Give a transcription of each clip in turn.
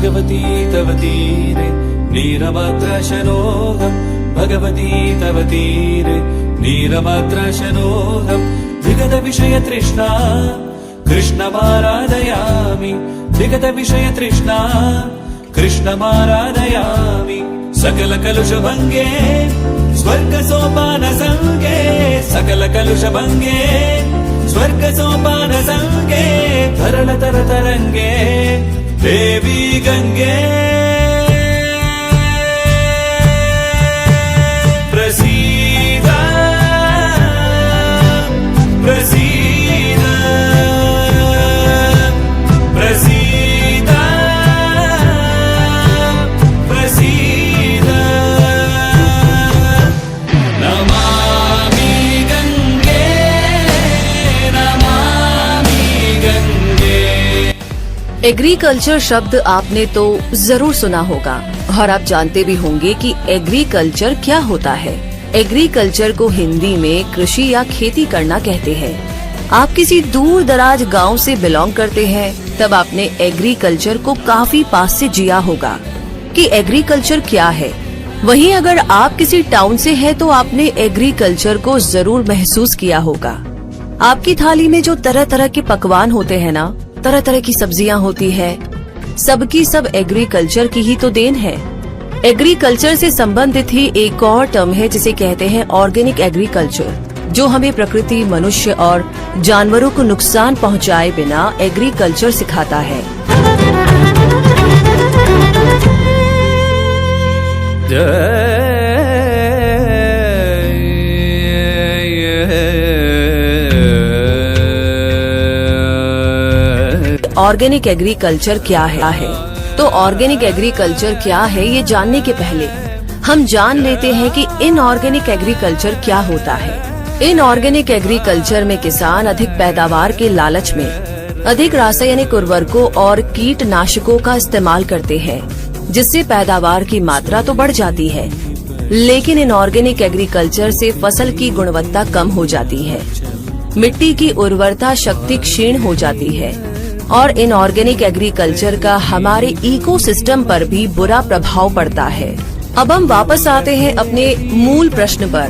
भगवती तव तीरे नीरमात्रशनोऽहम् भगवती तव तीरे नीरमात्रशनोऽहम् विगतविषयतृष्णा कृष्णमाराधयामि विगतविषयतृष्णा कृष्णमाराधयामि सकलकलुषभङ्गे स्वर्गसोपानसङ्गे सकलकलुषभङ्गे स्वर्गसोपानसङ्गे तरलतरतरङ्गे देवी गङ्गे प्रसीद प्रसीद प्रसीद प्रसीद नमामि गङ्गे नमामि गङ्गे। एग्रीकल्चर शब्द आपने तो जरूर सुना होगा और आप जानते भी होंगे कि एग्रीकल्चर क्या होता है। एग्रीकल्चर को हिंदी में कृषि या खेती करना कहते हैं। आप किसी दूर दराज गाँव से बिलोंग करते हैं तब आपने एग्रीकल्चर को काफी पास से जिया होगा कि एग्रीकल्चर क्या है। वहीं अगर आप किसी टाउन से हैं तो आपने एग्रीकल्चर को जरूर महसूस किया होगा। आपकी थाली में जो तरह तरह के पकवान होते हैं ना, तरह तरह की सब्जियां होती है, सबकी सब एग्रीकल्चर की ही तो देन है। एग्रीकल्चर से संबंधित ही एक और टर्म है जिसे कहते हैं ऑर्गेनिक एग्रीकल्चर, जो हमें प्रकृति, मनुष्य और जानवरों को नुकसान पहुंचाए बिना एग्रीकल्चर सिखाता है। ऑर्गेनिक एग्रीकल्चर क्या है? तो ऑर्गेनिक एग्रीकल्चर क्या है ये जानने के पहले हम जान लेते हैं कि इनऑर्गेनिक एग्रीकल्चर क्या होता है। इनऑर्गेनिक एग्रीकल्चर में किसान अधिक पैदावार के लालच में अधिक रासायनिक उर्वरकों और कीटनाशकों का इस्तेमाल करते हैं, जिससे पैदावार की मात्रा तो बढ़ जाती है, लेकिन इनऑर्गेनिक एग्रीकल्चर से फसल की गुणवत्ता कम हो जाती है, मिट्टी की उर्वरता शक्ति क्षीण हो जाती है और इनऑर्गेनिक एग्रीकल्चर का हमारे इकोसिस्टम पर भी बुरा प्रभाव पड़ता है। अब हम वापस आते हैं अपने मूल प्रश्न पर।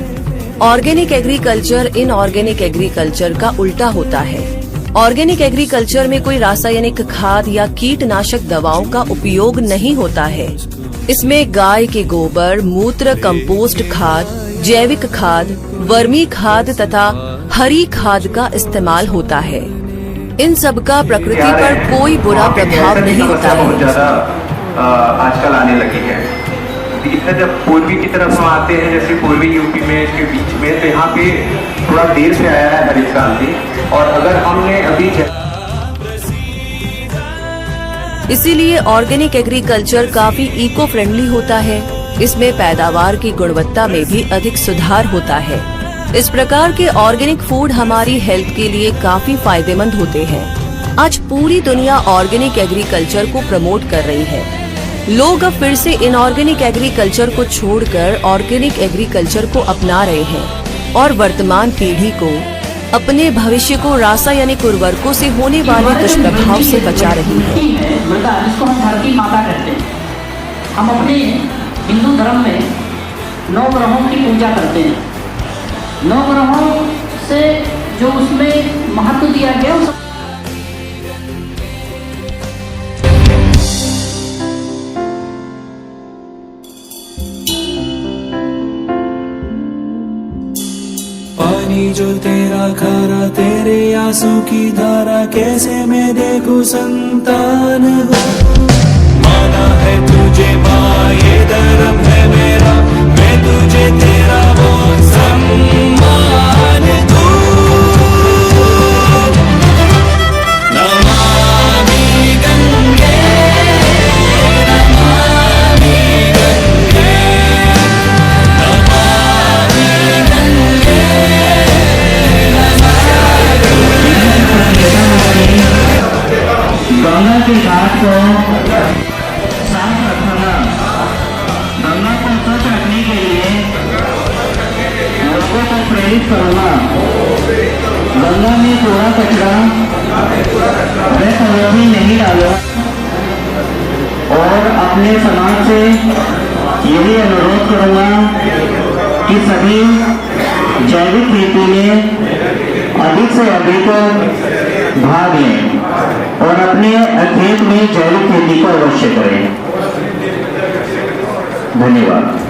ऑर्गेनिक एग्रीकल्चर इनऑर्गेनिक एग्रीकल्चर का उल्टा होता है। ऑर्गेनिक एग्रीकल्चर में कोई रासायनिक खाद या कीटनाशक दवाओं का उपयोग नहीं होता है। इसमें गाय के गोबर, मूत्र, कंपोस्ट खाद, जैविक खाद, वर्मी खाद तथा हरी खाद का इस्तेमाल होता है। इन सब का प्रकृति पर कोई बुरा प्रभाव नहीं होता है। ज्यादा आजकल आने लगी है। इधर जब पूर्वी की तरफ हम आते हैं, जैसे पूर्वी यूपी में इसके बीच में, तो यहाँ पे थोड़ा देर से आया है हरित क्रांति। और अगर हमने अभी इसीलिए ऑर्गेनिक एग्रीकल्चर काफी इको फ्रेंडली होता है। इसमें पैदावार की गुणवत्ता में भी अधिक सुधार होता है। इस प्रकार के ऑर्गेनिक फूड हमारी हेल्थ के लिए काफी फायदेमंद होते हैं। आज पूरी दुनिया ऑर्गेनिक एग्रीकल्चर को प्रमोट कर रही है। लोग अब फिर से इनऑर्गेनिक एग्रीकल्चर को छोड़कर ऑर्गेनिक एग्रीकल्चर को अपना रहे हैं और वर्तमान पीढ़ी को अपने भविष्य को रासायनिक उर्वरकों से होने वाले दुष्प्रभाव से बचा रही है। जिसको हम धरती माता कहते हैं। हम अपने हिंदू धर्म में 9 ग्रहों की पूजा करते हैं। 9 ग्रहों से जो उसमें महत्व दिया गया उस पानी जो तेरा खारा, तेरे आंसू की धारा, कैसे मैं देखूं संतान हो। माना है तुझे माँ, ये धर्म है मेरा, मैं तुझे तेरा वो सम्मान दूं। नमामि गंगे नमामि गंगे नमामि गंगे गंगा के घाट को साफ रखना, गंगा को स्वच्छ रखने के लिए लोगों को प्रेरित करना, गंगा में कूड़ा कचरा वह कभी नहीं डालना और अपने समाज से यही अनुरोध करूंगा कि सभी जैविक खेती में अधिक से अधिक भाग लें और अपने खेत में जैविक खेती को अवश्य करें। धन्यवाद।